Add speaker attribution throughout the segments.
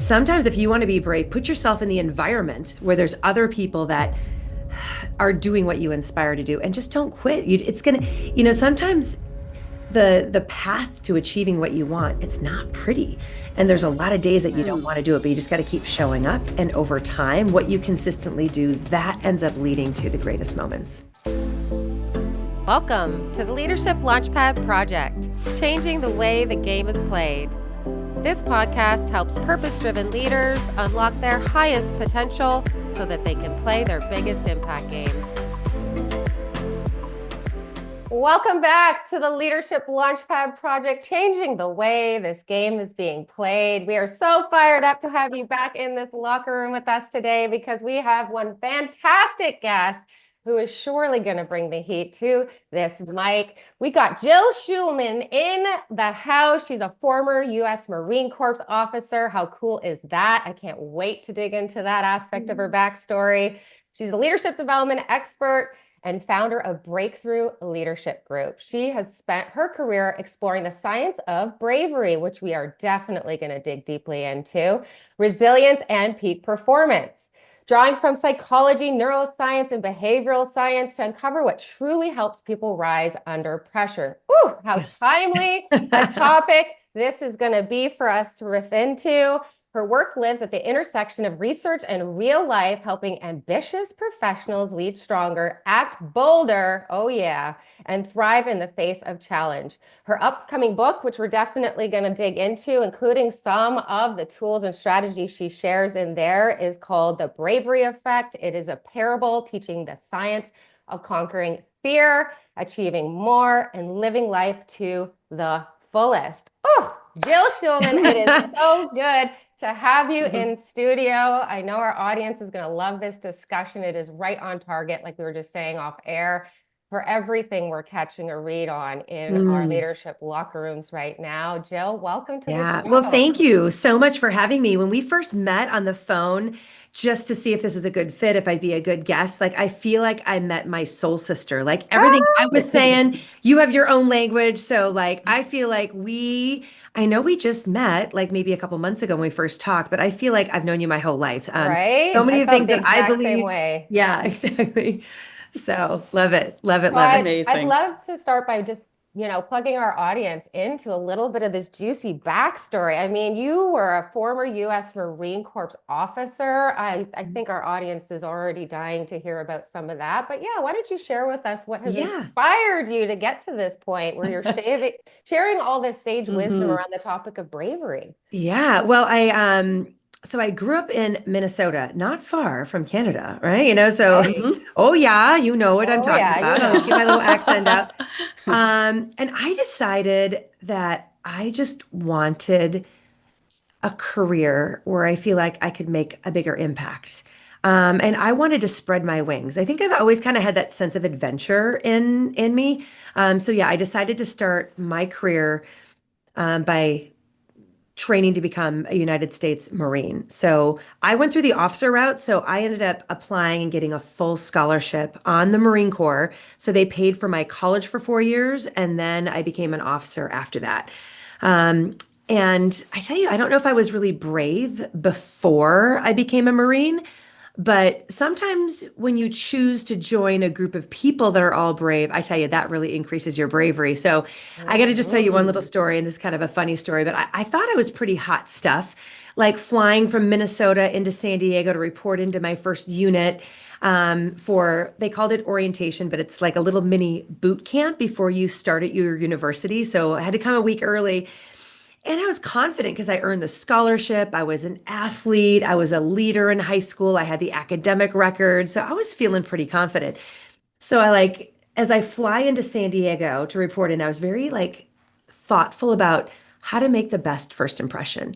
Speaker 1: sometimes if you want to be brave, put yourself in the environment where there's other people that are doing what you inspire to do, and just don't quit. It's gonna, sometimes the path to achieving what you want, it's not pretty. And there's a lot of days that you don't want to do it, but you just got to keep showing up. And over time, what you consistently do, that ends up leading to the greatest moments.
Speaker 2: Welcome to the Leadership Launchpad Project, changing the way the game is played. This podcast helps purpose-driven leaders unlock their highest potential so that they can play their biggest impact game. Welcome back to the Leadership Launchpad Project, changing the way this game is being played. We are so fired up to have you back in this locker room with us today because we have one fantastic guest who is surely going to bring the heat to this mic. We got Jill Schulman in the house. She's a former U.S. Marine Corps officer. How cool is that? I can't wait to dig into that aspect of her backstory. She's a leadership development expert and founder of Breakthrough Leadership Group. She has spent her career exploring the science of bravery, which we are definitely going to dig deeply into, resilience, and peak performance, drawing from psychology, neuroscience, and behavioral science to uncover what truly helps people rise under pressure. Ooh, how timely a topic this is going to be for us to riff into. Her work lives at the intersection of research and real life, helping ambitious professionals lead stronger, act bolder, oh yeah, and thrive in the face of challenge. Her upcoming book, which we're definitely going to dig into, including some of the tools and strategies she shares in there, is called The Bravery Effect. It is a parable teaching the science of conquering fear, achieving more, and living life to the fullest. Oh, Jill Schulman, it is so good to have you in studio. I know our audience is going to love this discussion. It is right on target, like we were just saying off air, for everything we're catching a read on in our leadership locker rooms right now. Jill, welcome to the show.
Speaker 1: Well, thank you so much for having me. When we first met on the phone, just to see if this was a good fit, if I'd be a good guest, like I feel like I met my soul sister. Like everything I was saying, you have your own language. So like I feel like I know we just met like maybe a couple months ago when we first talked, but I feel like I've known you my whole life.
Speaker 2: Right?
Speaker 1: So many
Speaker 2: I felt
Speaker 1: things
Speaker 2: the
Speaker 1: that I
Speaker 2: exact
Speaker 1: believe.
Speaker 2: same way.
Speaker 1: Yeah, exactly. So love it, love it,
Speaker 2: So
Speaker 1: love it.
Speaker 2: I'd
Speaker 3: Amazing.
Speaker 2: love to start by just, plugging our audience into a little bit of this juicy backstory. I mean, you were a former U.S. Marine Corps officer. I think our audience is already dying to hear about some of that. But yeah, why don't you share with us what has inspired you to get to this point where you're sharing all this sage wisdom around the topic of bravery?
Speaker 1: Yeah, well, so I grew up in Minnesota, not far from Canada, right?
Speaker 2: Right.
Speaker 1: Oh yeah, you know what I'm
Speaker 2: Oh
Speaker 1: talking
Speaker 2: yeah,
Speaker 1: about. I'll get my little accent out. And I decided that I just wanted a career where I feel like I could make a bigger impact. And I wanted to spread my wings. I think I've always kind of had that sense of adventure in me. So yeah, I decided to start my career by training to become a United States Marine. So I went through the officer route. So I ended up applying and getting a full scholarship on the Marine Corps. So they paid for my college for 4 years, and then I became an officer after that. And I tell you, I don't know if I was really brave before I became a Marine, but sometimes when you choose to join a group of people that are all brave, I tell you, that really increases your bravery. So I got to just tell you one little story, and this is kind of a funny story, but I thought I was pretty hot stuff, like flying from Minnesota into San Diego to report into my first unit they called it orientation, but it's like a little mini boot camp before you start at your university. So I had to come a week early. And I was confident because I earned the scholarship. I was an athlete. I was a leader in high school. I had the academic record. So I was feeling pretty confident. So as I fly into San Diego to report in, I was very thoughtful about how to make the best first impression.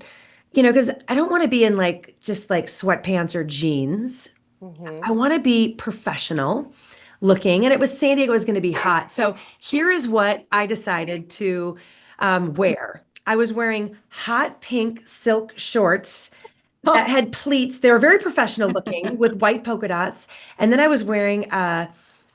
Speaker 1: Because I don't want to be in just sweatpants or jeans. I want to be professional looking. And it was San Diego was going to be hot. So here is what I decided to wear. I was wearing hot pink silk shorts that had pleats. They were very professional looking with white polka dots. And then I was wearing a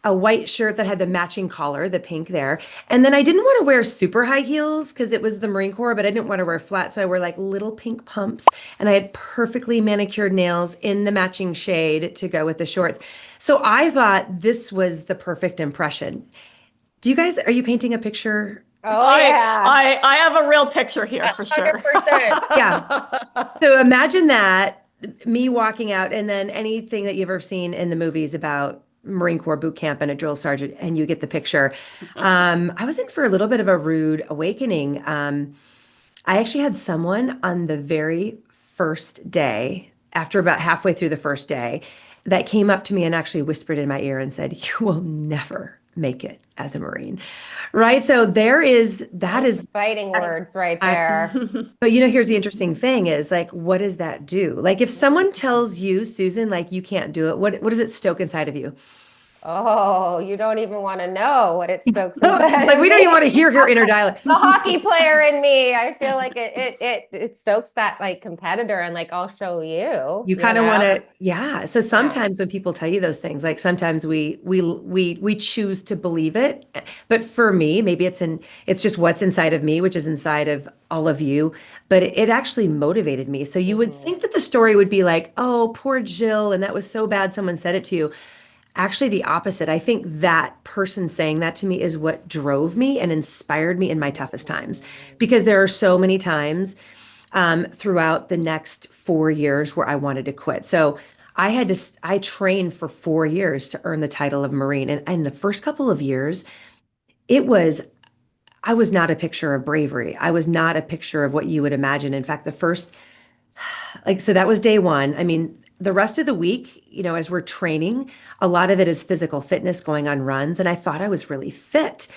Speaker 1: a white shirt that had the matching collar, the pink there. And then I didn't want to wear super high heels because it was the Marine Corps, but I didn't want to wear flat. So I wore like little pink pumps and I had perfectly manicured nails in the matching shade to go with the shorts. So I thought this was the perfect impression. Are you painting a picture?
Speaker 2: Oh, yeah.
Speaker 3: I have a real picture here for sure.
Speaker 2: 100%.
Speaker 1: Yeah. So imagine that, me walking out, and then anything that you've ever seen in the movies about Marine Corps boot camp and a drill sergeant, and you get the picture. I was in for a little bit of a rude awakening. I actually had someone on the very first day, after about halfway through the first day, that came up to me and actually whispered in my ear and said, "You will never make it as a Marine." Right? So that is
Speaker 2: Fighting words right there.
Speaker 1: but here's the interesting thing is like, what does that do? Like if someone tells you, Susan, like you can't do it, what does it stoke inside of you?
Speaker 2: Oh, you don't even want to know what it stokes inside
Speaker 1: Like
Speaker 2: of
Speaker 1: we don't
Speaker 2: me.
Speaker 1: even want to hear her inner dialogue.
Speaker 2: The hockey player in me, I feel like it stokes that like competitor and like I'll show you.
Speaker 1: You kind of
Speaker 2: know?
Speaker 1: want to, yeah. So sometimes when people tell you those things, like sometimes we choose to believe it. But for me, maybe it's just what's inside of me, which is inside of all of you. But it actually motivated me. So you would think that the story would be like, oh, poor Jill, and that was so bad someone said it to you. Actually, the opposite. I think that person saying that to me is what drove me and inspired me in my toughest times. Because there are so many times throughout the next 4 years where I wanted to quit. So I trained for 4 years to earn the title of Marine. And in the first couple of years, I was not a picture of bravery. I was not a picture of what you would imagine. In fact, so that was day one. I mean, the rest of the week, as we're training, a lot of it is physical fitness, going on runs. And I thought I was really fit.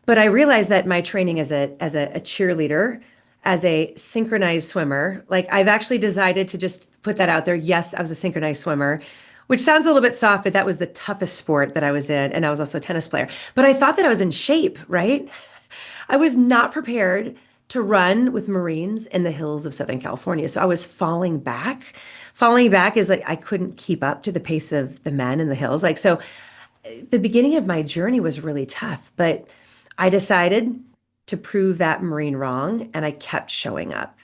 Speaker 1: But I realized that my training as a cheerleader, as a synchronized swimmer, like I've actually decided to just put that out there. Yes, I was a synchronized swimmer, which sounds a little bit soft, but that was the toughest sport that I was in. And I was also a tennis player. But I thought that I was in shape, right? I was not prepared to run with Marines in the hills of Southern California. So I was falling back. Falling back is like I couldn't keep up to the pace of the men in the hills. Like, so the beginning of my journey was really tough, but I decided to prove that Marine wrong. And I kept showing up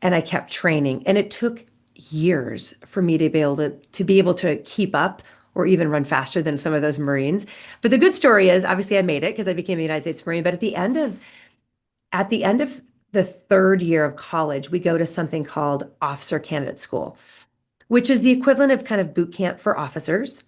Speaker 1: and I kept training. And it took years for me to be able to keep up or even run faster than some of those Marines. But the good story is obviously I made it because I became a United States Marine. But at the end of the third year of college, we go to something called Officer Candidate School, which is the equivalent of kind of boot camp for officers.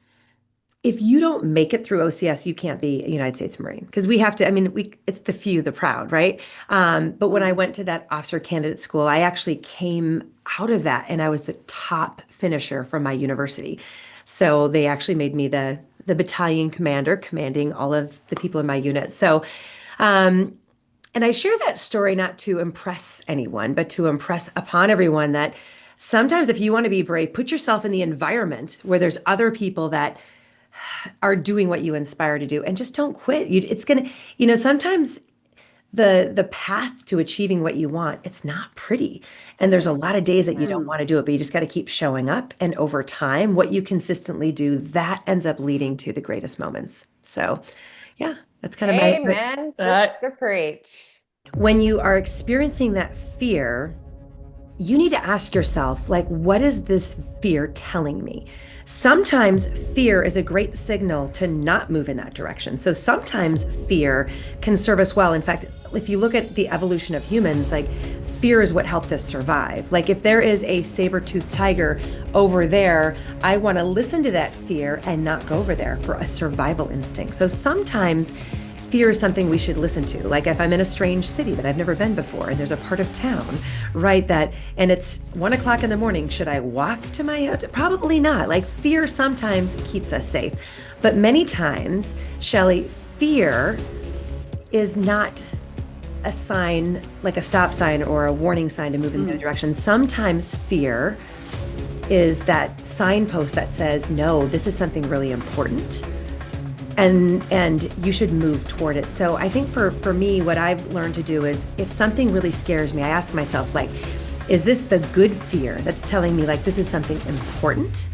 Speaker 1: If you don't make it through OCS, you can't be a United States Marine because we have to, I mean, it's the few, the proud, right? But when I went to that Officer Candidate School, I actually came out of that and I was the top finisher from my university. So they actually made me the battalion commander, commanding all of the people in my unit. So, and I share that story not to impress anyone, but to impress upon everyone that sometimes if you want to be brave, put yourself in the environment where there's other people that are doing what you inspire to do and just don't quit. It's going to, sometimes the path to achieving what you want, it's not pretty. And there's a lot of days that you don't want to do it, but you just got to keep showing up. And over time, what you consistently do, that ends up leading to the greatest moments. So yeah, that's kind of my
Speaker 2: Amen. Sister preach.
Speaker 1: When you are experiencing that fear, you need to ask yourself, like, what is this fear telling me? Sometimes fear is a great signal to not move in that direction. So sometimes fear can serve us well. In fact, if you look at the evolution of humans, like fear is what helped us survive. Like if there is a saber-toothed tiger over there, I want to listen to that fear and not go over there for a survival instinct. So sometimes fear is something we should listen to. Like if I'm in a strange city that I've never been before and there's a part of town, right, and it's 1:00 in the morning, should I walk to my house? Probably not. Like fear sometimes keeps us safe. But many times, Shelley, fear is not a sign, like a stop sign or a warning sign to move in the other direction. Sometimes fear is that signpost that says, no, this is something really important. And you should move toward it. So I think for me, what I've learned to do is if something really scares me, I ask myself, like, is this the good fear that's telling me like this is something important,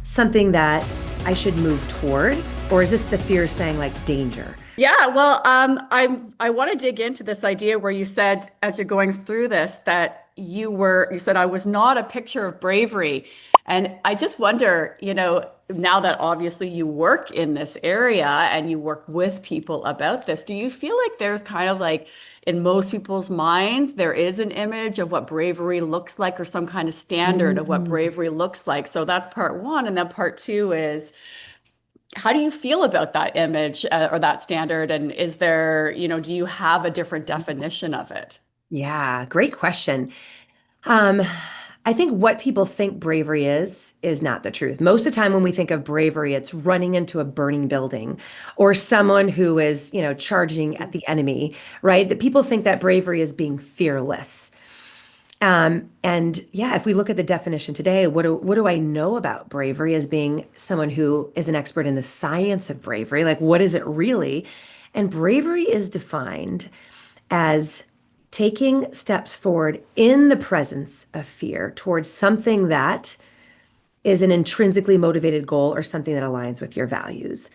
Speaker 1: something that I should move toward? Or is this the fear saying like danger?
Speaker 3: Yeah, well, I want to dig into this idea where you said as you're going through this that you said I was not a picture of bravery. And I just wonder, now that obviously you work in this area and you work with people about this, do you feel like there's kind of like in most people's minds, there is an image of what bravery looks like or some kind of standard of what
Speaker 1: Mm.
Speaker 3: bravery looks like? So that's part one. And then part two is, how do you feel about that image or that standard? And is there, do you have a different definition of it?
Speaker 1: Yeah, great question. Um, I think what people think bravery is not the truth. Most of the time when we think of bravery, it's running into a burning building or someone who is, charging at the enemy, right? That people think that bravery is being fearless. And yeah, if we look at the definition today, what do I know about bravery as being someone who is an expert in the science of bravery? Like, what is it really? And bravery is defined as taking steps forward in the presence of fear towards something that is an intrinsically motivated goal or something that aligns with your values.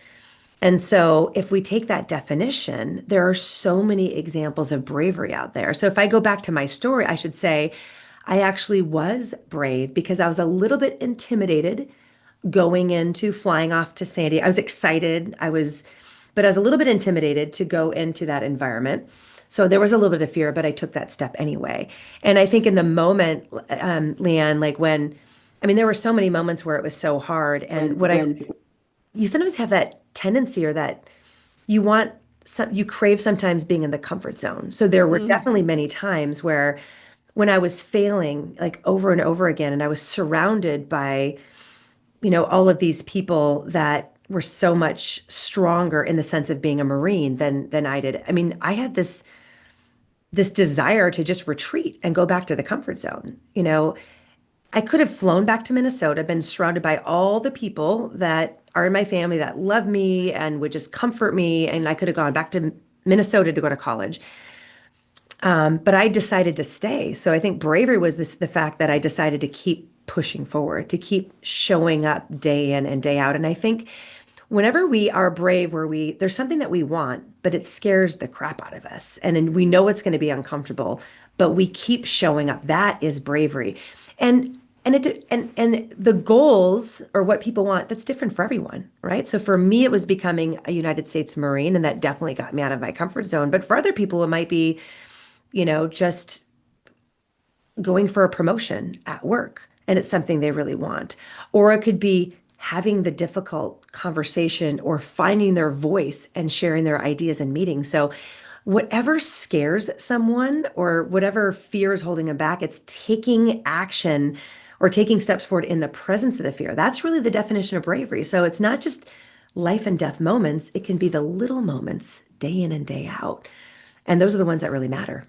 Speaker 1: And so, if we take that definition, there are so many examples of bravery out there. So, if I go back to my story, I should say I actually was brave because I was a little bit intimidated going into flying off to Sandy. I was excited. But I was a little bit intimidated to go into that environment. So there was a little bit of fear, but I took that step anyway. And I think in the moment, Leanne, like I mean, there were so many moments where it was so hard. And you sometimes have that tendency or that you crave sometimes being in the comfort zone. So there were
Speaker 3: Mm,
Speaker 1: definitely many times where when I was failing like over and over again, and I was surrounded by all of these people that were so much stronger in the sense of being a Marine than I did. I mean, I had this desire to just retreat and go back to the comfort zone. I could have flown back to Minnesota, been surrounded by all the people that are in my family that love me and would just comfort me, and I could have gone back to Minnesota to go to college. But I decided to stay. So I think bravery was the fact that I decided to keep pushing forward, to keep showing up day in and day out. And I think whenever we are brave, there's something that we want, but it scares the crap out of us. And then we know it's going to be uncomfortable, but we keep showing up. That is bravery. And the goals or what people want, that's different for everyone, right? So for me, it was becoming a United States Marine, and that definitely got me out of my comfort zone. But for other people, it might be just going for a promotion at work and it's something they really want. Or it could be having the difficult conversation or finding their voice and sharing their ideas in meetings. So, whatever scares someone or whatever fear is holding them back, it's taking action or taking steps forward in the presence of the fear. That's really the definition of bravery. So, it's not just life and death moments, it can be the little moments day in and day out. And those are the ones that really matter.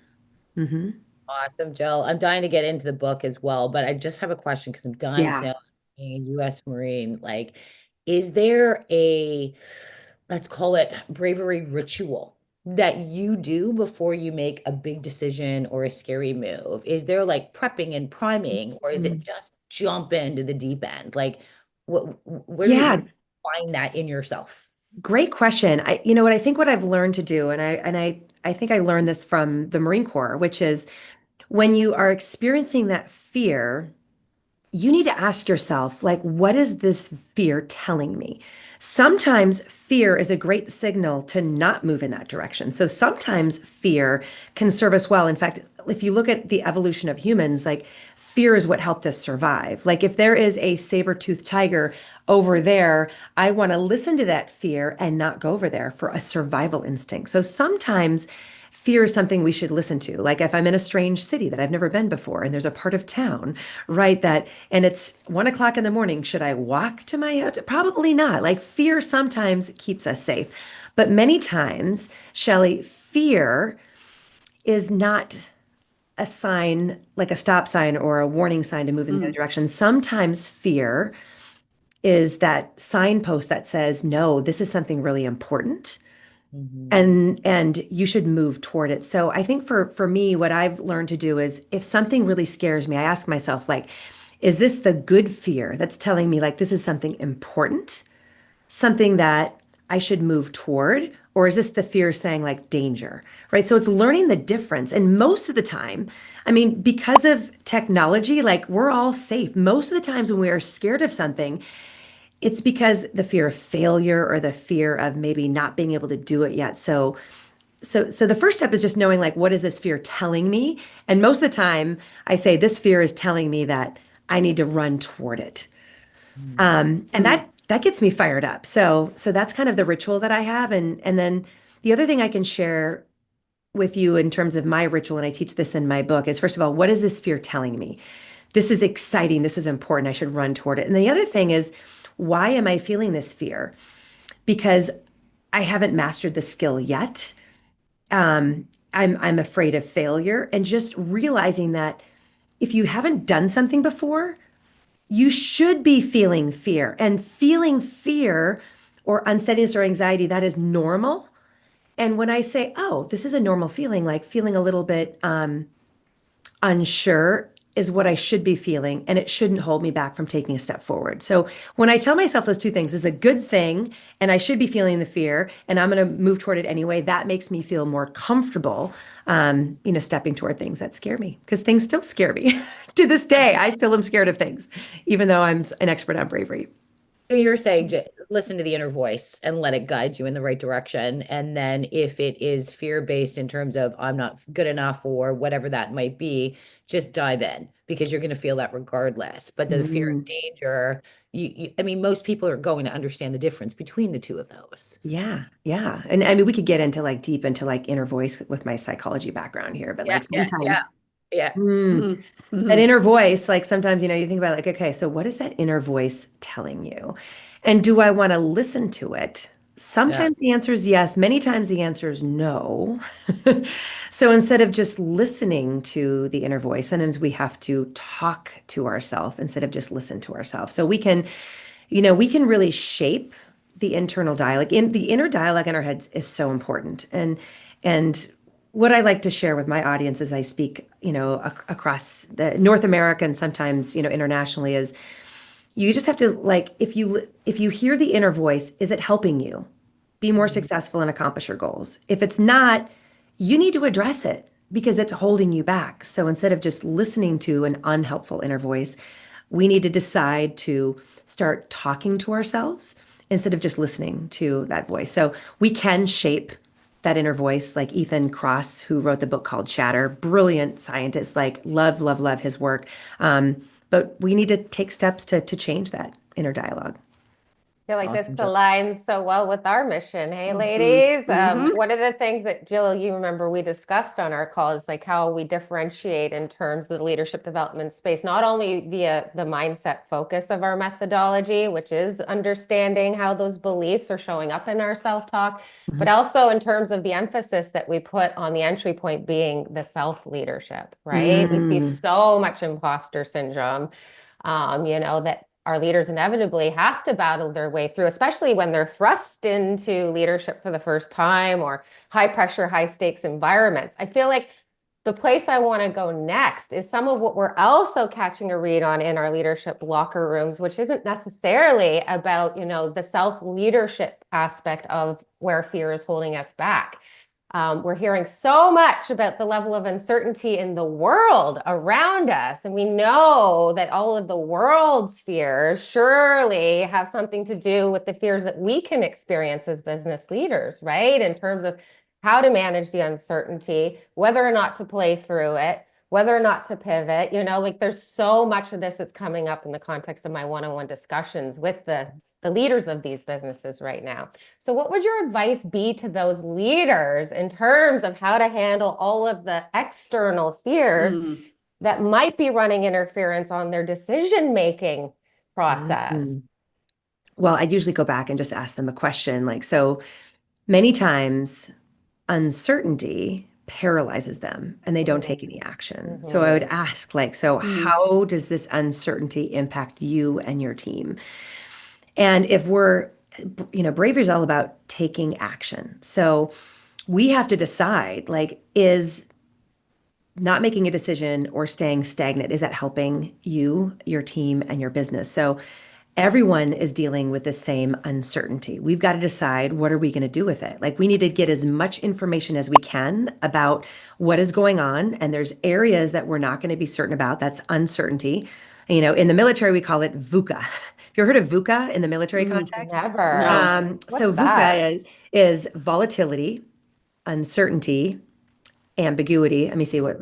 Speaker 1: Hmm.
Speaker 4: Awesome, Jill. I'm dying to get into the book as well, but I just have a question because I'm dying to
Speaker 1: Yeah.
Speaker 4: know, being a U.S. Marine, like, is there a, let's call it bravery ritual that you do before you make a big decision or a scary move? Is there like prepping and priming, or is it just jump into the deep end? Like, where do you
Speaker 1: Yeah,
Speaker 4: find that in yourself?
Speaker 1: great question. You know what I think what I've learned to do, and I think I learned this from the Marine Corps, which is when you are experiencing that fear, you need to ask yourself, like, what is this fear telling me? Sometimes fear is a great signal to not move in that direction. So sometimes fear can serve us well. In fact, if you look at the evolution of humans, like fear is what helped us survive. Like if there is a saber-toothed tiger over there, I want to listen to that fear and not go over there for a survival instinct. So sometimes fear is something we should listen to. Like if I'm in a strange city that I've never been before and there's a part of town, right, and it's 1 o'clock in the morning, should I walk to my house? Probably not. Like fear sometimes keeps us safe. But many times, Shelley, fear is not a sign, like a stop sign or a warning sign to move in the other
Speaker 3: mm,
Speaker 1: direction. Sometimes fear is that signpost that says, no, this is something really important
Speaker 4: Mhm.
Speaker 1: and you should move toward it. So I think for me, what I've learned to do is if something really scares me, I ask myself, like, is this the good fear that's telling me like this is something important, something that I should move toward? Or is this the fear saying like danger, right? So it's learning the difference. And most of the time, I mean, because of technology, like we're all safe. Most of the times when we are scared of something, it's because the fear of failure or the fear of maybe not being able to do it yet. So the first step is just knowing like what is this fear telling me? And most of the time I say this fear is telling me that I need to run toward it.
Speaker 4: Mm.
Speaker 1: And that gets me fired up. So that's kind of the ritual that I have. And then the other thing I can share with you in terms of my ritual, and I teach this in my book, is first of all, what is this fear telling me? This is exciting. This is important. I should run toward it. And the other thing is, why am I feeling this fear? Because I haven't mastered the skill yet. I'm afraid of failure, and just realizing that if you haven't done something before, you should be feeling fear. And feeling fear or unsteadiness or anxiety, that is normal. And when I say, oh, this is a normal feeling, like feeling a little bit unsure is what I should be feeling, and it shouldn't hold me back from taking a step forward. So when I tell myself those two things is a good thing, and I should be feeling the fear, and I'm going to move toward it anyway, that makes me feel more comfortable, stepping toward things that scare me, because things still scare me. To this day, I still am scared of things, even though I'm an expert on bravery.
Speaker 4: So you're saying listen to the inner voice and let it guide you in the right direction. And then if it is fear-based in terms of I'm not good enough or whatever that might be, just dive in because you're going to feel that regardless. But the fear and
Speaker 1: Mm.
Speaker 4: danger, I mean, most people are going to understand the difference between the two of those.
Speaker 1: Yeah, yeah. And I mean, we could get into like deep into like inner voice with my psychology background here, but
Speaker 4: Yeah,
Speaker 1: like
Speaker 4: yeah,
Speaker 1: sometimes
Speaker 4: yeah, yeah.
Speaker 3: Mhm.
Speaker 1: that
Speaker 3: Mhm.
Speaker 1: inner voice, like sometimes, you think about like, okay, so what is that inner voice telling you? And do I want to listen to it?
Speaker 4: Yeah.
Speaker 1: Sometimes the answer is yes. Many times the answer is no. So instead of just listening to the inner voice, sometimes we have to talk to ourselves instead of just listen to ourselves. So we can really shape the internal dialogue. In the inner dialogue in our heads is so important. And what I like to share with my audience as I speak, across the North America and sometimes, internationally is you just have to like if you hear the inner voice, is it helping you be more
Speaker 4: Mhm.
Speaker 1: successful and accomplish your goals? If it's not, you need to address it because it's holding you back. So instead of just listening to an unhelpful inner voice, we need to decide to start talking to ourselves instead of just listening to that voice. So we can shape that inner voice, like Ethan Kross, who wrote the book called Chatter, brilliant scientist, like love, love, love his work. But we need to take steps to change that inner dialogue.
Speaker 2: Feel like this
Speaker 4: Awesome, Jill.
Speaker 2: aligns so well with our mission. Hey,
Speaker 3: Mhm.
Speaker 2: ladies.
Speaker 3: Mhm.
Speaker 2: One of the things that Jill, you remember we discussed on our call is like how we differentiate in terms of the leadership development space, not only via the mindset focus of our methodology, which is understanding how those beliefs are showing up in our self-talk, but
Speaker 1: Mhm.
Speaker 2: also in terms of the emphasis that we put on the entry point being the self-leadership, right? We see
Speaker 1: Mm.
Speaker 2: so much imposter syndrome, that our leaders inevitably have to battle their way through, especially when they're thrust into leadership for the first time or high pressure, high stakes environments. I feel like the place I want to go next is some of what we're also catching a read on in our leadership locker rooms, which isn't necessarily about, the self leadership aspect of where fear is holding us back. We're hearing so much about the level of uncertainty in the world around us. And we know that all of the world's fears surely have something to do with the fears that we can experience as business leaders, right? In terms of how to manage the uncertainty, whether or not to play through it, whether or not to pivot. Like there's so much of this that's coming up in the context of my one-on-one discussions with the leaders of these businesses right now. So what would your advice be to those leaders in terms of how to handle all of the external fears
Speaker 3: Mhm.
Speaker 2: that might be running interference on their decision-making process?
Speaker 1: Mhm. Well, I usually go back and just ask them a question like, so many times uncertainty paralyzes them and they don't take
Speaker 2: Mm-hmm.
Speaker 1: any action. So I would
Speaker 2: Mm-hmm.
Speaker 1: ask, like, so
Speaker 3: Mhm.
Speaker 1: how does this uncertainty impact you and your team? And if bravery is all about taking action. So we have to decide, like, is not making a decision or staying stagnant, is that helping you, your team, and your business? So Everyone is dealing with the same uncertainty. We've got to decide, what are we going to do with it? Like, we need to get as much information as we can about what is going on. And there's areas that we're not going to be certain about. That's uncertainty. You know, in the military, we call it VUCA. Have you ever heard of VUCA in the military context?
Speaker 2: Never.
Speaker 3: No.
Speaker 1: So
Speaker 2: What's that?
Speaker 1: VUCA is volatility, uncertainty, ambiguity. Let me see what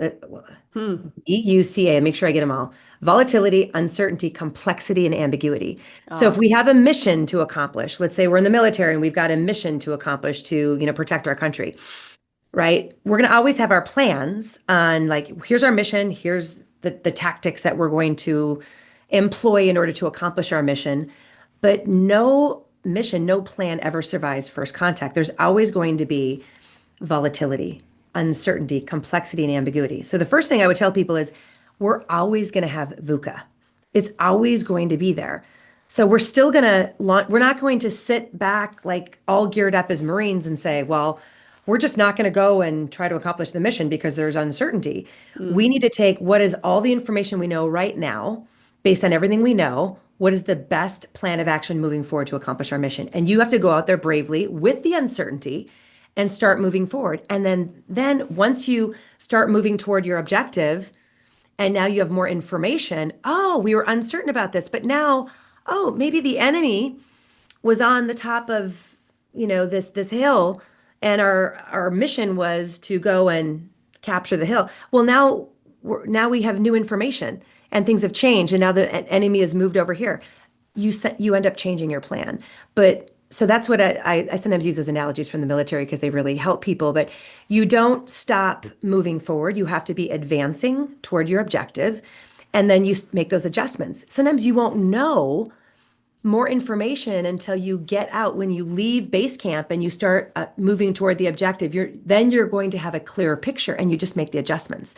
Speaker 3: Hmm.
Speaker 1: VUCA, make sure I get them all. Volatility, uncertainty, complexity, and ambiguity. So if
Speaker 3: Oh.
Speaker 1: we have a mission to accomplish, let's say we're in the military and we've got a mission to accomplish to, protect our country, right? We're going to always have our plans on, like, here's our mission, here's the tactics that we're going to employ in order to accomplish our mission. But no mission, no plan ever survives first contact. There's always going to be volatility, uncertainty, complexity, and ambiguity. So the first thing I would tell people is, we're always going to have VUCA. It's always going to be there. So we're still going to launch, we're not going to sit back like all geared up as Marines and say, well, we're just not going to go and try to accomplish the mission because there's uncertainty. We need to take what is all the information we know right now, based on everything we know, what is the best plan of action moving forward to accomplish our mission? And you have to go out there bravely with the uncertainty and start moving forward. And then once you start moving toward your objective, and now you have more information, oh, we were uncertain about this, but now, oh, maybe the enemy was on the top of, this hill, and our mission was to go and capture the hill. Well, now we have new information, and things have changed, and now the enemy has moved over here. You end up changing your plan. But so that's what I sometimes use as analogies from the military, because they really help people. But you don't stop moving forward. You have to be advancing toward your objective, and then you make those adjustments. Sometimes you won't know more information until you get out. When you leave base camp and you start moving toward the objective, you're going to have a clearer picture, and you just make the adjustments.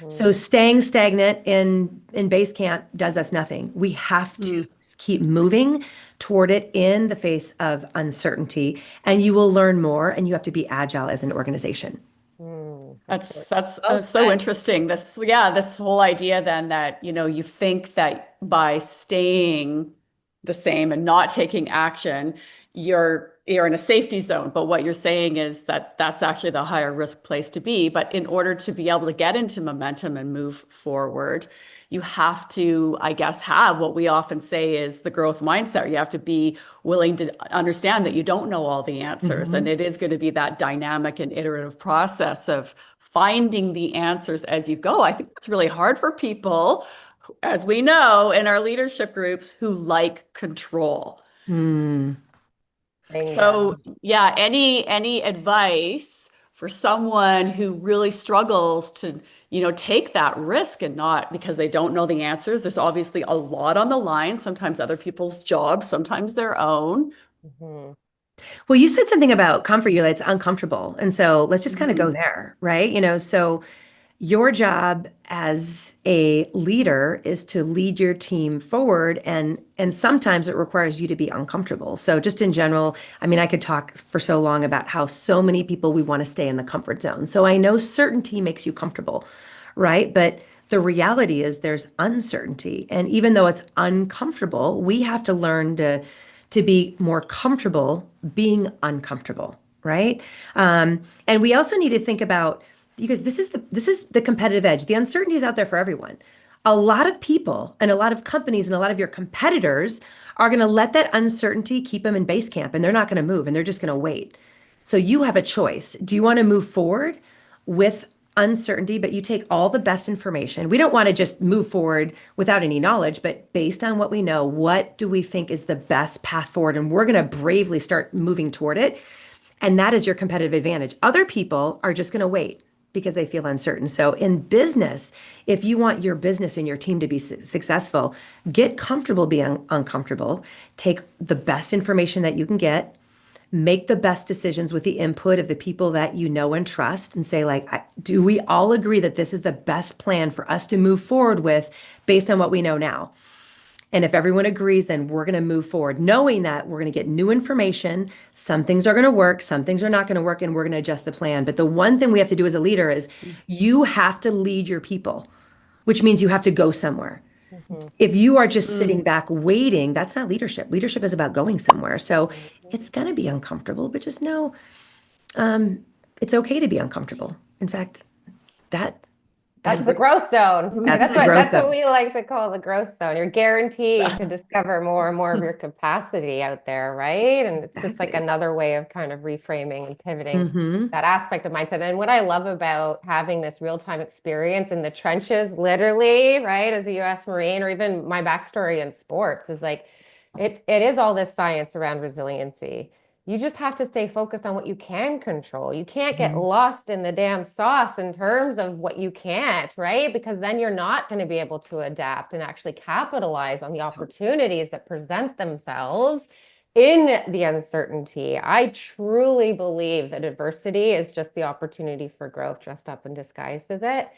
Speaker 1: So staying stagnant in base camp does us nothing. We have to keep moving toward it in the face of uncertainty, and you will learn more, and you have to be agile as an organization.
Speaker 3: That's
Speaker 2: Well
Speaker 3: so
Speaker 2: said.
Speaker 3: interesting. This whole idea then that, you think that by staying the same and not taking action, you're in a safety zone. But what you're saying is that that's actually the higher risk place to be. But in order to be able to get into momentum and move forward, you have to, I guess, have what we often say is the growth mindset. You have to be willing to understand that you don't know all the answers. And it is going to be that dynamic and iterative process of finding the answers as you go. I think it's really hard for people, as we know in our leadership groups, who like control.
Speaker 1: Hmm.
Speaker 2: Bingo.
Speaker 3: So yeah, any advice for someone who really struggles to, take that risk and not because they don't know the answers? There's obviously a lot on the line, sometimes other people's jobs, sometimes their own.
Speaker 2: Mhm.
Speaker 1: Well, you said something about comfort. You're like, it's uncomfortable. And so let's just kind of go
Speaker 3: Mhm.
Speaker 1: there, right? So your job as a leader is to lead your team forward, and sometimes it requires you to be uncomfortable. So just in general, I mean, I could talk for so long about how so many people, we want to stay in the comfort zone. So I know certainty makes you comfortable, right? But the reality is there's uncertainty. And even though it's uncomfortable, we have to learn to be more comfortable being uncomfortable, right? And we also need to think about, because this is the competitive edge. The uncertainty is out there for everyone. A lot of people and a lot of companies and a lot of your competitors are going to let that uncertainty keep them in base camp, and they're not going to move, and they're just going to wait. So you have a choice. Do you want to move forward with uncertainty, but you take all the best information? We don't want to just move forward without any knowledge, but based on what we know, what do we think is the best path forward? And we're going to bravely start moving toward it. And that is your competitive advantage. Other people are just going to wait because they feel uncertain. So in business, if you want your business and your team to be successful, get comfortable being uncomfortable. Take the best information that you can get, make the best decisions with the input of the people that you know and trust, and say, like, do we all agree that this is the best plan for us to move forward with based on what we know now? And if everyone agrees, then we're going to move forward, knowing that we're going to get new information. Some things are going to work, some things are not going to work, and we're going to adjust the plan. But the one thing we have to do as a leader is you have to lead your people, which means you have to go somewhere. If you are just sitting
Speaker 3: Mm.
Speaker 1: back waiting, that's not leadership. Leadership is about going somewhere. So
Speaker 2: Mhm.
Speaker 1: it's going to be uncomfortable, but just know um, it's okay to be uncomfortable. In fact, that that
Speaker 2: That's
Speaker 1: is
Speaker 2: the growth zone, right?
Speaker 1: that's
Speaker 2: That's
Speaker 1: the
Speaker 2: what
Speaker 1: growth
Speaker 2: that's what
Speaker 1: zone.
Speaker 2: we like to call the growth zone. You're guaranteed to discover more and more of your capacity out there, right? And it's just like
Speaker 1: Exactly.
Speaker 2: another way of kind of reframing and pivoting
Speaker 1: Hmm.
Speaker 2: that aspect of mindset. And what I love about having this real-time experience in the trenches, literally, right, as a US Marine, or even my backstory in sports, is like it is all this science around resiliency. You just have to stay focused on what you can control. You can't get lost in the damn sauce in terms of what you can't, right? Because then you're not going to be able to adapt and actually capitalize on the opportunities that present themselves in the uncertainty. I truly believe that adversity is just the opportunity for growth dressed up and disguised as it.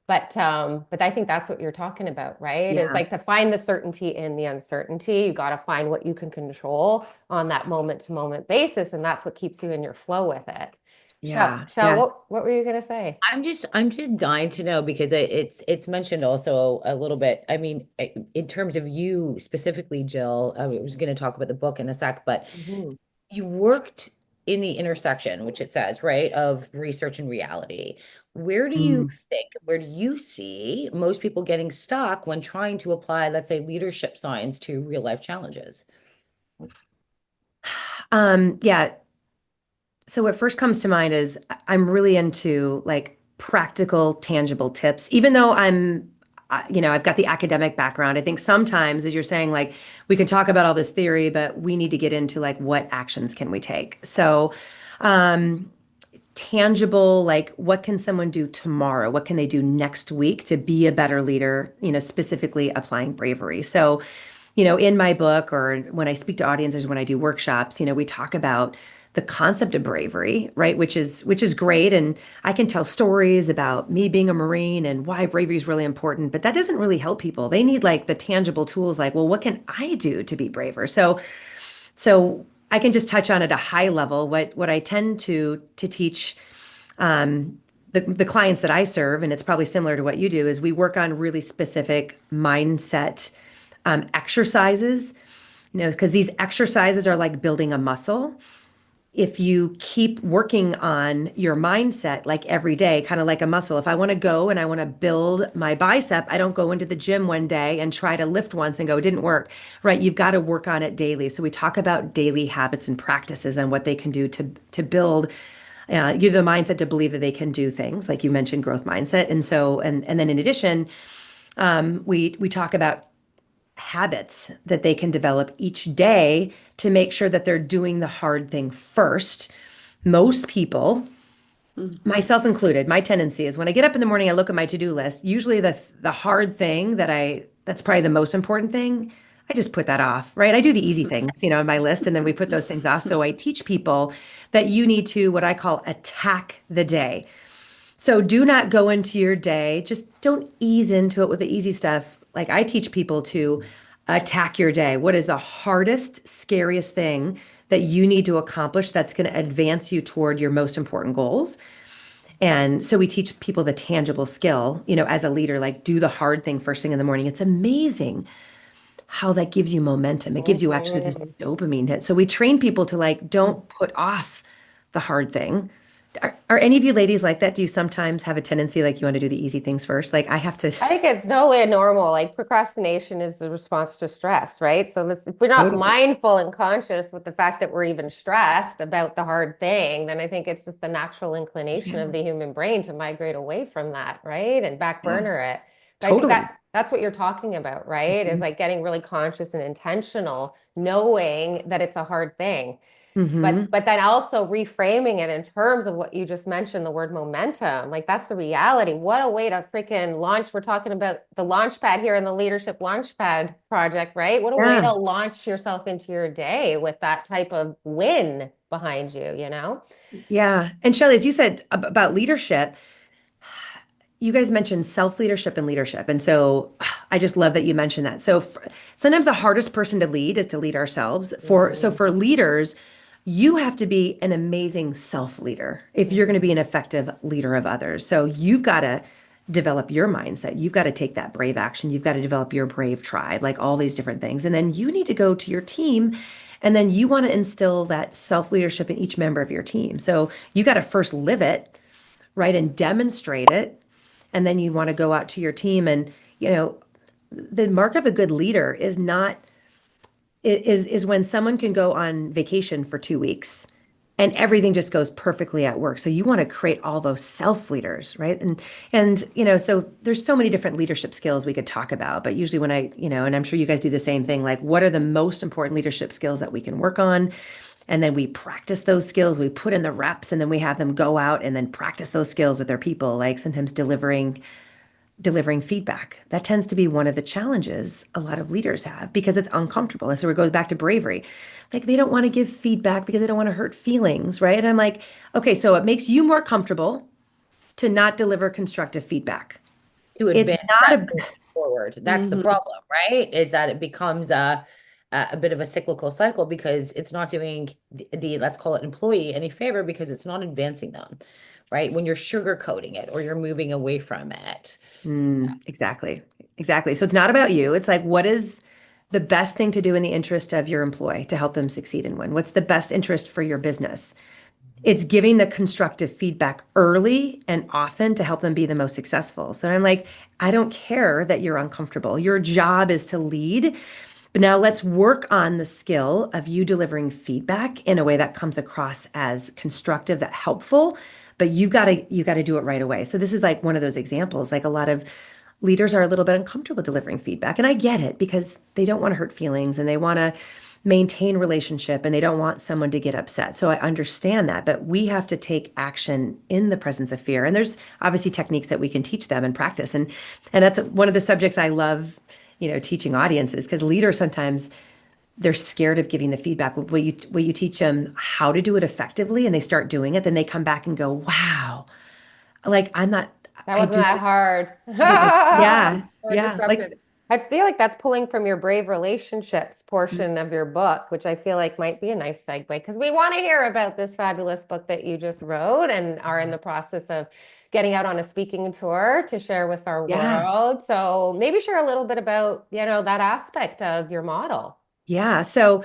Speaker 2: But I think that's what you're talking about, right? Is
Speaker 1: Yeah,
Speaker 2: like to find the certainty in the uncertainty. You got to find what you can control on that moment to moment basis, and that's what keeps you in your flow with it.
Speaker 1: yeah,
Speaker 2: Shell,
Speaker 1: yeah.
Speaker 2: what were you gonna say?
Speaker 4: I'm just dying to know because it's mentioned also a little bit. I mean, in terms of you specifically, Jill, I was going to talk about the book in a sec, but
Speaker 2: Mhm.
Speaker 4: you worked in the intersection, which it says, right, of research and reality.
Speaker 1: Mm.
Speaker 4: Where do you see most people getting stuck when trying to apply, let's say, leadership science to real life challenges?
Speaker 1: Yeah. So what first comes to mind is I'm really into like practical, tangible tips. Even though I've got the academic background. I think sometimes, as you're saying, like we can talk about all this theory, but we need to get into like what actions can we take. So, um, tangible, like what can someone do tomorrow? What can they do next week to be a better leader? Specifically applying bravery. So, in my book or when I speak to audiences, when I do workshops, we talk about the concept of bravery, right? Which is great. And I can tell stories about me being a Marine and why bravery is really important, but that doesn't really help people. They need like the tangible tools, like, well, what can I do to be braver? So I can just touch on at a high level what I tend to teach um, the clients that I serve, and it's probably similar to what you do, is we work on really specific mindset exercises, because these exercises are like building a muscle. If you keep working on your mindset like every day, kind of like a muscle, if I want to go and I want to build my bicep, I don't go into the gym one day and try to lift once and go, it didn't work, right? You've got to work on it daily. So we talk about daily habits and practices and what they can do to build you the mindset to believe that they can do things, like you mentioned, growth mindset. And then in addition, we talk about habits that they can develop each day to make sure that they're doing the hard thing first. Most people,
Speaker 3: Mm.
Speaker 1: myself included, my tendency is when I get up in the morning, I look at my to-do list. Usually the hard thing that's probably the most important thing, I just put that off, right? I do the easy things, on my list, and then we put those things off. So I teach people that you need to, what I call, attack the day. So do not go into your day. Just don't ease into it with the easy stuff. Like I teach people to attack your day. What is the hardest, scariest thing that you need to accomplish that's going to advance you toward your most important goals? And so we teach people the tangible skill, as a leader, like do the hard thing first thing in the morning. It's amazing how that gives you momentum. It gives you actually this
Speaker 2: Mhm.
Speaker 1: dopamine hit. So we train people to like, don't put off the hard thing. Are any of you ladies like that? Do you sometimes have a tendency like you want to do the easy things first? Like I have to
Speaker 2: I think it's totally normal. Like procrastination is the response to stress, right? So if we're not
Speaker 1: totally.
Speaker 2: mindful and conscious with the fact that we're even stressed about the hard thing, then I think it's just the natural inclination
Speaker 1: Yeah,
Speaker 2: of the human brain to migrate away from that, right? And back
Speaker 1: yeah,
Speaker 2: burner it. But I think
Speaker 1: totally.
Speaker 2: that's what you're talking about, right? Is like getting really conscious and intentional, knowing that it's a hard thing. But
Speaker 1: Mm-hmm.
Speaker 2: but then also reframing it in terms of what you just mentioned, the word momentum. Like that's the reality. What a way to freaking launch. We're talking about the launchpad here in the Leadership Launchpad Project, right? What a way
Speaker 1: Yeah,
Speaker 2: to launch yourself into your day with that type of win behind you, you know?
Speaker 1: yeah. And Shelley, as you said about leadership, you guys mentioned self-leadership and leadership. And so I just love that you mentioned that. So sometimes the hardest person to lead is to lead ourselves.
Speaker 2: Mhm,
Speaker 1: For leaders, you have to be an amazing self-leader if you're going to be
Speaker 2: mhm,
Speaker 1: an effective leader of others. So you've got to develop your mindset. You've got to take that brave action. You've got to develop your brave tribe, like all these different things. And then you need to go to your team and then you want to instill that self-leadership in each member of your team. So you got to first live it, right? And demonstrate it. And then you want to go out to your team and, the mark of a good leader is not is when someone can go on vacation for 2 weeks and everything just goes perfectly at work. So you want to create all those self leaders, right? And so there's so many different leadership skills we could talk about, but usually when and I'm sure you guys do the same thing, like what are the most important leadership skills that we can work on? And then we practice those skills, we put in the reps, and then we have them go out and then practice those skills with their people, like sometimes delivering feedback. That tends to be one of the challenges a lot of leaders have because it's uncomfortable. And so it goes back to bravery. Like they don't want to give feedback because they don't want to hurt feelings, right? And I'm like, okay, so it makes you more comfortable to not deliver constructive feedback.
Speaker 4: To
Speaker 1: It's
Speaker 4: advance
Speaker 1: not
Speaker 4: that
Speaker 1: a
Speaker 4: moving forward. That's the
Speaker 1: Mhm.
Speaker 4: problem, right? Is that it becomes a bit of a cyclical cycle because it's not doing the let's call it employee any favor because it's not advancing them, right? When you're sugarcoating it or you're moving away from it.
Speaker 1: Exactly. Exactly. So it's not about you. It's like, what is the best thing to do in the interest of your employee to help them succeed and win? What's the best interest for your business? It's giving the constructive feedback early and often to help them be the most successful. So I'm like, I don't care that you're uncomfortable. Your job is to lead. But now let's work on the skill of you delivering feedback in a way that comes across as constructive, that helpful, but you got to do it right away. So this is like one of those examples. Like a lot of leaders are a little bit uncomfortable delivering feedback, and I get it because they don't want to hurt feelings and they want to maintain relationship and they don't want someone to get upset. So I understand that, but we have to take action in the presence of fear. And there's obviously techniques that we can teach them and practice. And that's one of the subjects I love, teaching audiences because leaders sometimes they're scared of giving the feedback. Will you teach them how to do it effectively and they start doing it, then they come back and go, wow, like
Speaker 2: That
Speaker 1: I
Speaker 2: wasn't
Speaker 1: do
Speaker 2: that hard.
Speaker 1: yeah,
Speaker 2: Or
Speaker 1: yeah, like
Speaker 2: disrupted. I feel like that's pulling from your Brave Relationships portion of your book, which I feel like might be a nice segue because we want to hear about this fabulous book that you just wrote and are in the process of getting out on a speaking tour to share with our
Speaker 1: yeah.
Speaker 2: world. So maybe share a little bit about, that aspect of your model.
Speaker 1: Yeah. So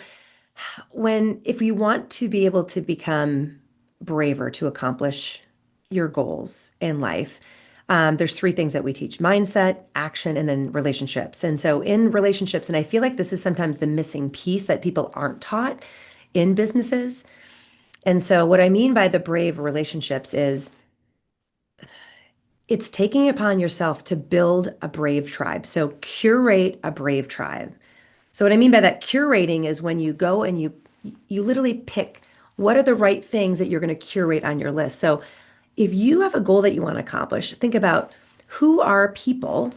Speaker 1: if you want to be able to become braver to accomplish your goals in life, there's three things that we teach: mindset, action, and then relationships. And so in relationships, and I feel like this is sometimes the missing piece that people aren't taught in businesses. And so what I mean by the brave relationships is it's taking upon yourself to build a brave tribe. So curate a brave tribe. So what I mean by that curating is when you go and you literally pick what are the right things that you're going to curate on your list. So if you have a goal that you want to accomplish, think about who are people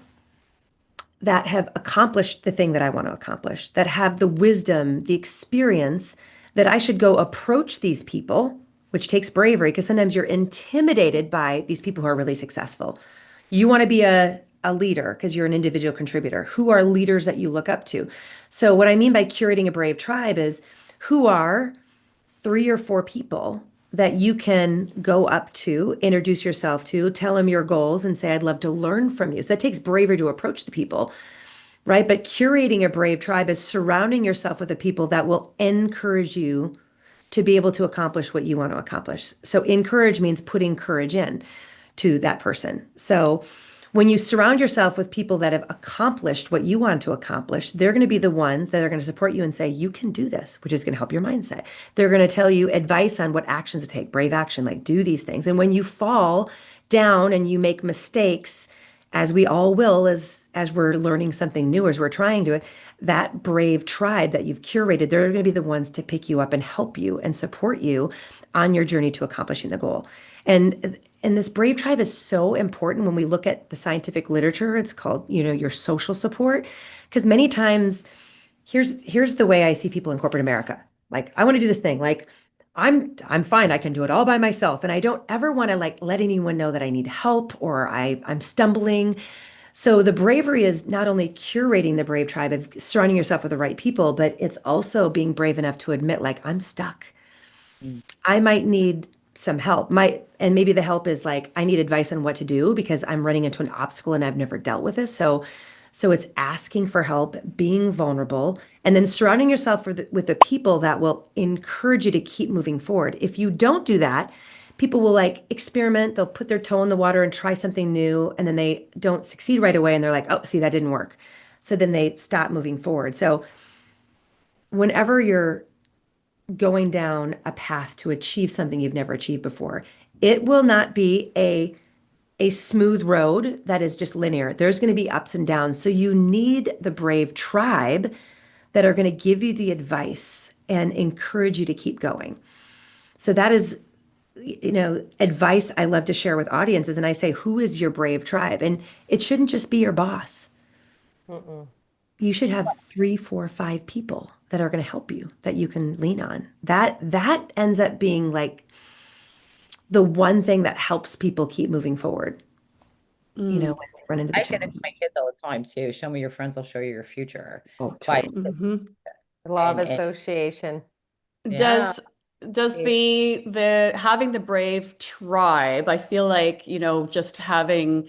Speaker 1: that have accomplished the thing that I want to accomplish, that have the wisdom, the experience that I should go approach these people, which takes bravery because sometimes you're intimidated by these people who are really successful. You want to be a leader because you're an individual contributor. Who are leaders that you look up to? So, what I mean by curating a brave tribe is who are 3 or 4 people that you can go up to, introduce yourself to, tell them your goals, and say, I'd love to learn from you. So, it takes bravery to approach the people, right? But curating a brave tribe is surrounding yourself with the people that will encourage you to be able to accomplish what you want to accomplish. So encourage means putting courage in to that person. So when you surround yourself with people that have accomplished what you want to accomplish, they're going to be the ones that are going to support you and say, you can do this, which is going to help your mindset. They're going to tell you advice on what actions to take, brave action, like do these things. And when you fall down and you make mistakes, as we all will, as we're learning something new, as we're trying to it, that brave tribe that you've curated, they're going to be the ones to pick you up and help you and support you on your journey to accomplishing the goal. And this brave tribe is so important when we look at the scientific literature. It's called, your social support. Because many times, here's the way I see people in corporate America. Like, I want to do this thing. Like, I'm fine. I can do it all by myself. And I don't ever want to like let anyone know that I need help or I'm stumbling. So the bravery is not only curating the brave tribe of surrounding yourself with the right people, but it's also being brave enough to admit like I'm stuck.
Speaker 4: Mm.
Speaker 1: I might need some help. And maybe the help is like, I need advice on what to do because I'm running into an obstacle and I've never dealt with this. So it's asking for help, being vulnerable, and then surrounding yourself with the people that will encourage you to keep moving forward. If you don't do that, people will like experiment, they'll put their toe in the water and try something new, and then they don't succeed right away and they're like, oh, see, that didn't work. So then they stop moving forward. So whenever you're going down a path to achieve something you've never achieved before, it will not be a smooth road that is just linear. There's going to be ups and downs. So you need the brave tribe that are going to give you the advice and encourage you to keep going. So that is, advice I love to share with audiences. And I say, who is your brave tribe? And it shouldn't just be your boss.
Speaker 2: Mm-mm.
Speaker 1: You should have 3, 4, 5 people that are going to help you that you can lean on. That ends up being like the one thing that helps people keep moving forward, when they run into the
Speaker 4: I say that to my
Speaker 1: challenges.
Speaker 4: kids all the time too. Show me your friends, I'll show you your future.
Speaker 1: Oh,
Speaker 4: By
Speaker 1: totally.
Speaker 2: Law of
Speaker 4: and
Speaker 2: association.
Speaker 4: yeah.
Speaker 3: Does the having the brave tribe, I feel like, just having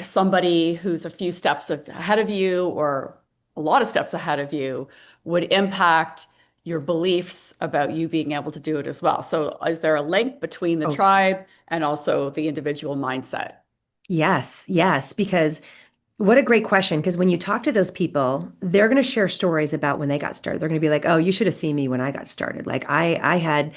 Speaker 3: somebody who's a few steps ahead of you or a lot of steps ahead of you would impact your beliefs about you being able to do it as well. So is there a link between the
Speaker 1: Oh,
Speaker 3: tribe and also the individual mindset?
Speaker 1: yes, yes, because what a great question. Because when you talk to those people, they're going to share stories about when they got started. They're going to be like, oh, you should have seen me when I got started. Like I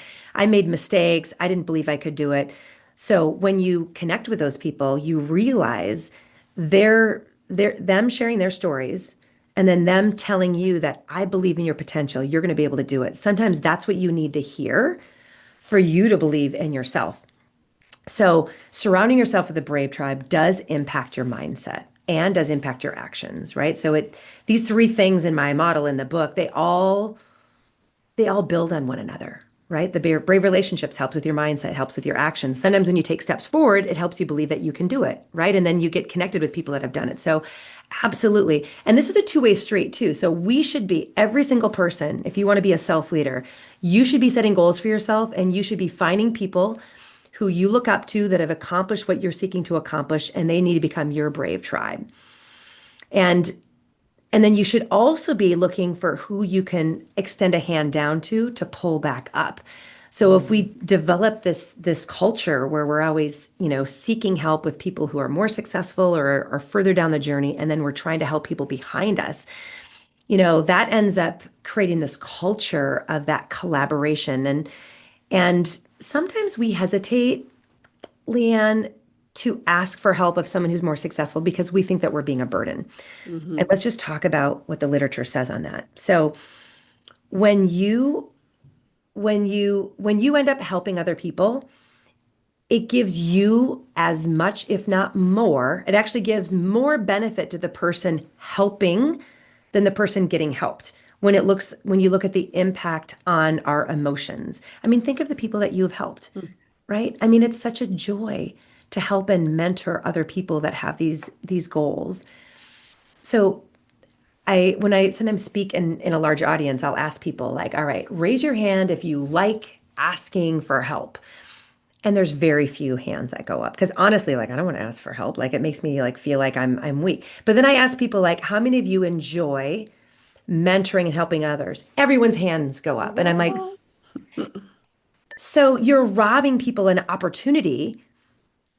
Speaker 1: made mistakes. I didn't believe I could do it. So when you connect with those people, you realize they're them sharing their stories and then them telling you that I believe in your potential. You're going to be able to do it. Sometimes that's what you need to hear for you to believe in yourself. So, surrounding yourself with a brave tribe does impact your mindset and does impact your actions, right? So these 3 things in my model in the book, they all build on one another, right? The brave relationships helps with your mindset, helps with your actions. Sometimes when you take steps forward, it helps you believe that you can do it, right? And then you get connected with people that have done it. So absolutely. And this is a two-way street too. So we should be every single person, if you want to be a self-leader, you should be setting goals for yourself and you should be finding people who you look up to that have accomplished what you're seeking to accomplish and they need to become your brave tribe. And then you should also be looking for who you can extend a hand down to pull back up. So if we develop this culture where we're always, seeking help with people who are more successful or are further down the journey, and then we're trying to help people behind us, that ends up creating this culture of that collaboration. And sometimes we hesitate, Leanne, to ask for help of someone who's more successful because we think that we're being a burden. And let's just talk about what the literature says on that. So when you end up helping other people, it gives you as much, if not more, it actually gives more benefit to the person helping than the person getting helped. When you look at the impact on our emotions. I mean, think of the people that you have helped, right? I mean, it's such a joy to help and mentor other people that have these goals. So when I sometimes speak in a large audience, I'll ask people like, all right, raise your hand if you like asking for help. And there's very few hands that go up because honestly, like I don't want to ask for help. Like it makes me like feel like I'm weak. But then I ask people like, how many of you enjoy mentoring and helping others? Everyone's hands go up. And I'm like, so you're robbing people an opportunity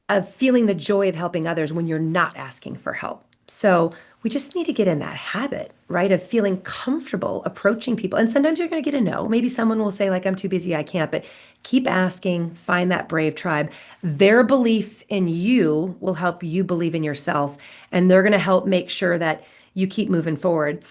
Speaker 1: of feeling the joy of helping others when you're not asking for help. So we just need to get in that habit, right? Of feeling comfortable approaching people. And sometimes you're going to get a no. Maybe someone will say, like, I'm too busy, I can't, but keep asking, find that brave tribe. Their belief in you will help you believe in yourself. And they're going to help make sure that you keep moving forward.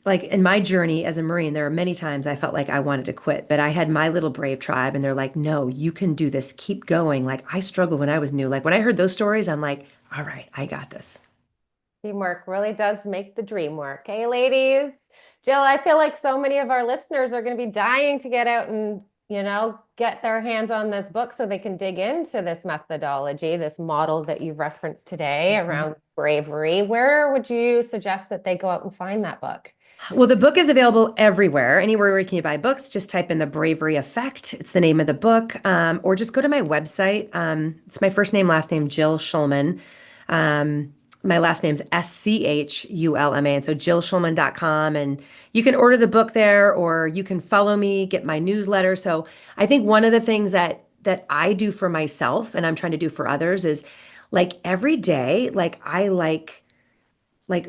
Speaker 1: Like in my journey as a Marine, there are many times I felt like I wanted to quit, but I had my little brave tribe and they're like, no, you can do this. Keep going. Like I struggled when I was new. Like when I heard those stories, I'm like, all right, I got this.
Speaker 2: Teamwork really does make the dream work. Hey, ladies. Jill, I feel like so many of our listeners are going to be dying to get out and, get their hands on this book so they can dig into this methodology, this model that you referenced today around bravery. Where would you suggest that they go out and find that book?
Speaker 1: Well, the book is available everywhere. Anywhere where you can buy books, just type in the Bravery Effect. It's the name of the book. Or just go to my website. It's my first name, last name, Jill Schulman. My last name's Schulma. And so jillschulman.com. And you can order the book there, or you can follow me, get my newsletter. So I think one of the things that I do for myself and I'm trying to do for others is like every day, like I like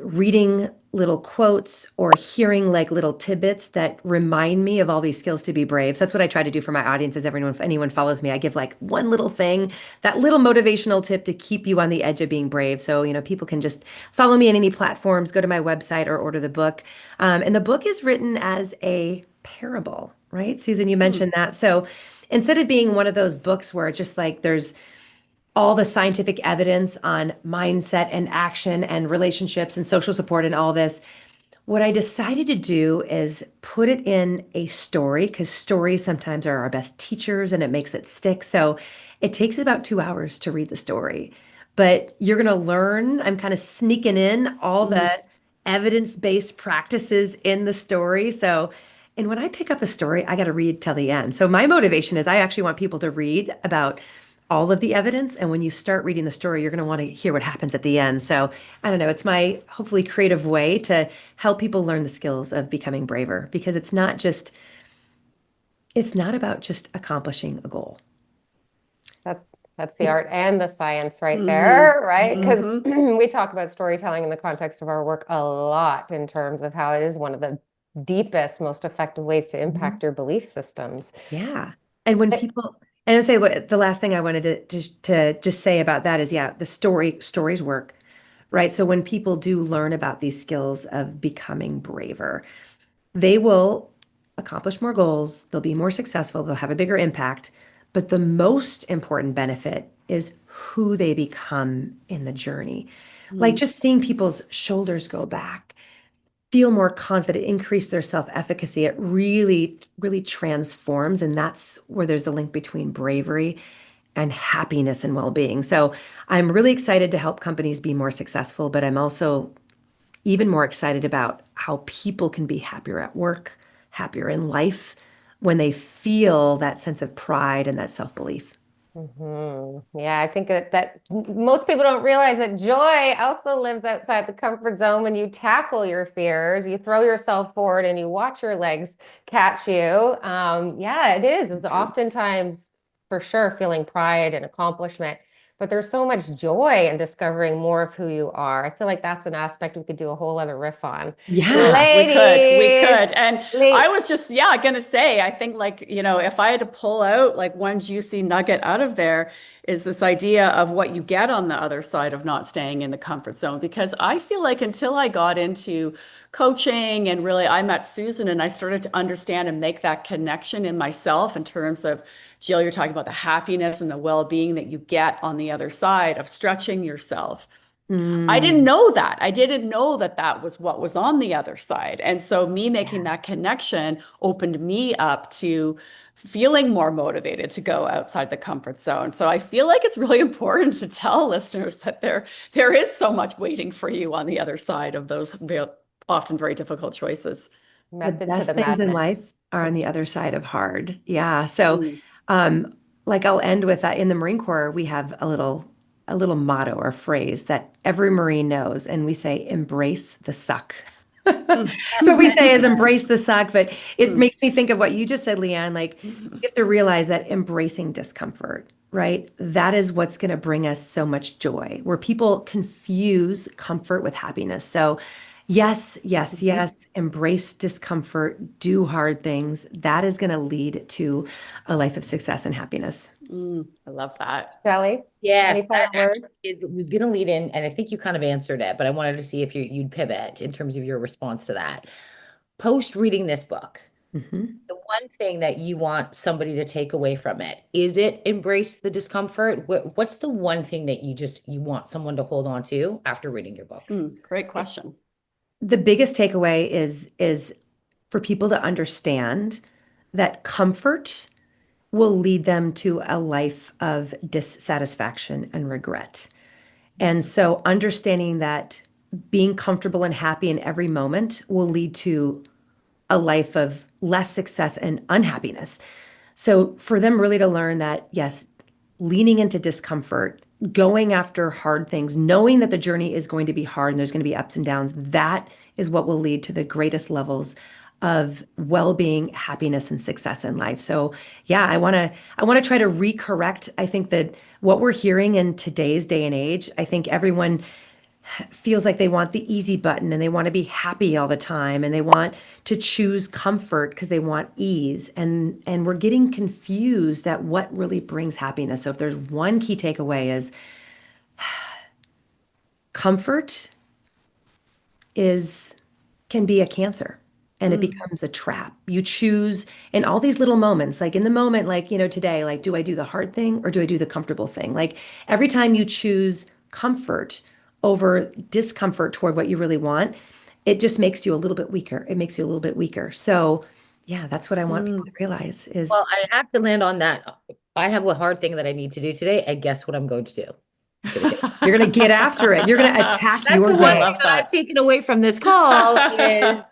Speaker 1: reading little quotes or hearing like little tidbits that remind me of all these skills to be brave. So that's what I try to do for my audience is everyone, if anyone follows me, I give like one little thing, that little motivational tip to keep you on the edge of being brave. So, people can just follow me on any platforms, go to my website or order the book. And the book is written as a parable, right? Susan, you
Speaker 3: Hmm.
Speaker 1: mentioned that. So instead of being one of those books where just like there's all the scientific evidence on mindset and action and relationships and social support and all this. What I decided to do is put it in a story because stories sometimes are our best teachers and it makes it stick. So it takes about 2 hours to read the story, but you're going to learn. I'm kind of sneaking in all
Speaker 3: Hmm.
Speaker 1: the evidence-based practices in the story. So, and when I pick up a story, I got to read till the end. So my motivation is I actually want people to read about all of the evidence. And when you start reading the story, you're going to want to hear what happens at the end. So I don't know, it's my hopefully creative way to help people learn the skills of becoming braver because it's not about just accomplishing a goal.
Speaker 2: That's that's the art and the science right
Speaker 3: Hmm.
Speaker 2: there, right? Because
Speaker 3: Hmm.
Speaker 2: we talk about storytelling in the context of our work a lot in terms of how it is one of the deepest, most effective ways to
Speaker 1: Mhm.
Speaker 2: impact your belief systems.
Speaker 1: Yeah. And when people, and I say what the last thing I wanted to just say about that is, yeah, the stories work, right? So when people do learn about these skills of becoming braver, they will accomplish more goals, they'll be more successful, they'll have a bigger impact. But the most important benefit is who they become in the journey. Like
Speaker 3: Hmm.
Speaker 1: just seeing people's shoulders go back, feel more confident, increase their self-efficacy. It really, really transforms. And that's where there's a link between bravery and happiness and well-being. So I'm really excited to help companies be more successful, but I'm also even more excited about how people can be happier at work, happier in life when they feel that sense of pride and that self-belief.
Speaker 2: Yeah, I think that most people don't realize that joy also lives outside the comfort zone when you tackle your fears, you throw yourself forward and you watch your legs catch you. Yeah, it is oftentimes for sure feeling pride and accomplishment, but there's so much joy in discovering more of who you are. I feel like that's an aspect we could do a whole other riff on.
Speaker 1: Yeah.
Speaker 3: We could.
Speaker 2: Ladies,
Speaker 3: And I was just, yeah, gonna say, I think like, if I had to pull out like one juicy nugget out of there is this idea of what you get on the other side of not staying in the comfort zone. Because I feel like until I got into coaching and really I met Susan and I started to understand and make that connection in myself in terms of, Jill, you're talking about the happiness and the well-being that you get on the other side of stretching yourself. I didn't
Speaker 1: Mm,
Speaker 3: know that. I didn't know that that was what was on the other side. And so me making
Speaker 1: yeah.
Speaker 3: that connection opened me up to feeling more motivated to go outside the comfort zone. So I feel like it's really important to tell listeners that there is so much waiting for you on the other side of those often very difficult choices.
Speaker 1: The
Speaker 2: method to
Speaker 1: best
Speaker 2: the
Speaker 1: things in life
Speaker 2: madness.
Speaker 1: are on the other side of hard. Yeah. So,
Speaker 3: Mm.
Speaker 1: um, like I'll end with that. In the Marine Corps, we have a little motto or phrase that every Marine knows, and we say, embrace the suck.
Speaker 3: Mm.
Speaker 1: So what we say is embrace the suck, but it
Speaker 3: Mm.
Speaker 1: makes me think of what you just said, Leanne. Like
Speaker 3: Mm.
Speaker 1: you have to realize that embracing discomfort, right? That is what's going to bring us so much joy, where people confuse comfort with happiness. So yes, yes,
Speaker 3: Mhm.
Speaker 1: yes, embrace discomfort, do hard things. That is going to lead to a life of success and happiness.
Speaker 3: I love that.
Speaker 2: Shelley,
Speaker 4: Yes,
Speaker 2: any
Speaker 4: that
Speaker 2: final
Speaker 4: actually
Speaker 2: words?
Speaker 4: was going to lead in, and I think you kind of answered it, but I wanted to see if you'd pivot in terms of your response to that. Post reading this book,
Speaker 1: Mhm.
Speaker 4: the one thing that you want somebody to take away from it, is it embrace the discomfort? What's the one thing that you want someone to hold on to after reading your book?
Speaker 3: Great question.
Speaker 1: The biggest takeaway is for people to understand that comfort will lead them to a life of dissatisfaction and regret. And so understanding that being comfortable and happy in every moment will lead to a life of less success and unhappiness. So for them really to learn that, yes, leaning into discomfort, going after hard things, knowing that the journey is going to be hard and there's going to be ups and downs, that is what will lead to the greatest levels of well-being, happiness, and success in life. So yeah, I want to try to recorrect. I think that what we're hearing in today's day and age, I think everyone feels like they want the easy button and they want to be happy all the time and they want to choose comfort because they want ease, and we're getting confused at what really brings happiness. So if there's one key takeaway is comfort is can be a cancer and it becomes a trap. You choose in all these little moments, like in the moment, like, today, like, do I do the hard thing or do I do the comfortable thing? Like every time you choose comfort over discomfort toward what you really want, it just makes you a little bit weaker. It makes you a little bit weaker. So yeah, that's what I want people to realize
Speaker 4: Well,
Speaker 1: is
Speaker 4: I have to land on that. I have a hard thing that I need to do today, and guess what I'm going to do?
Speaker 1: you're going to get after it. You're going to attack
Speaker 4: That's
Speaker 1: your
Speaker 4: the one
Speaker 1: day.
Speaker 4: thing
Speaker 3: love
Speaker 4: that I've
Speaker 3: that.
Speaker 4: taken away from this call is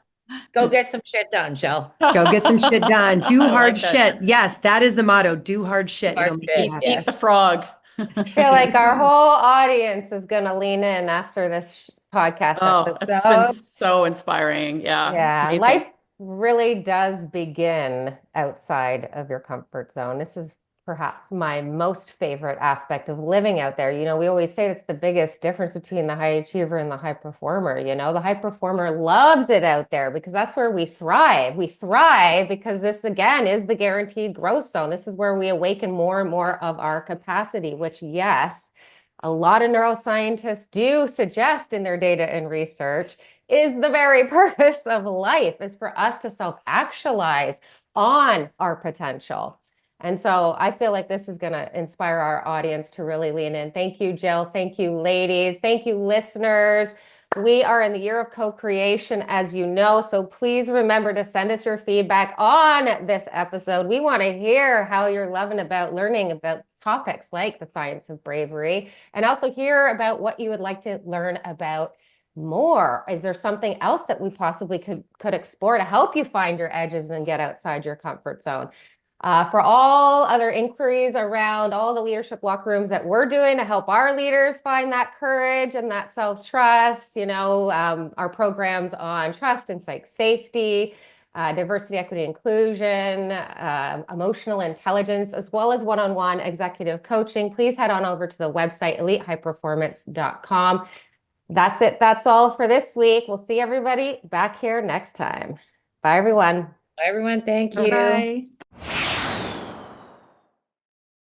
Speaker 4: go get some shit done, Shell.
Speaker 1: Go get some shit done. Do
Speaker 3: I
Speaker 1: hard
Speaker 3: like that.
Speaker 1: shit. Yes, that is the motto. Do hard shit.
Speaker 4: Hard
Speaker 1: It'll make
Speaker 4: shit,
Speaker 1: you happy.
Speaker 4: yeah.
Speaker 3: Eat the frog.
Speaker 2: I feel like our whole audience is going to lean in after this podcast
Speaker 3: Oh, it's been
Speaker 2: episode.
Speaker 3: so inspiring. Yeah.
Speaker 2: Yeah,
Speaker 3: Amazing.
Speaker 2: life really does begin outside of your comfort zone. This is perhaps my most favorite aspect of living out there. We always say it's the biggest difference between the high achiever and the high performer. The high performer loves it out there because that's where we thrive. We thrive because this, again, is the guaranteed growth zone. This is where we awaken more and more of our capacity, which, yes, a lot of neuroscientists do suggest in their data and research is the very purpose of life, is for us to self-actualize on our potential. And so I feel like this is going to inspire our audience to really lean in. Thank you, Jill. Thank you, ladies. Thank you, listeners. We are in the year of co-creation, as you know, so please remember to send us your feedback on this episode. We want to hear how you're loving about learning about topics like the science of bravery, and also hear about what you would like to learn about more. Is there something else that we possibly could explore to help you find your edges and get outside your comfort zone? For all other inquiries around all the leadership locker rooms that we're doing to help our leaders find that courage and that self-trust, our programs on trust and psych safety, diversity, equity, inclusion, emotional intelligence, as well as one-on-one executive coaching, please head on over to the website, elitehighperformance.com. That's it. That's all for this week. We'll see everybody back here next time. Bye, everyone.
Speaker 4: Bye, everyone. Thank you.
Speaker 1: Bye.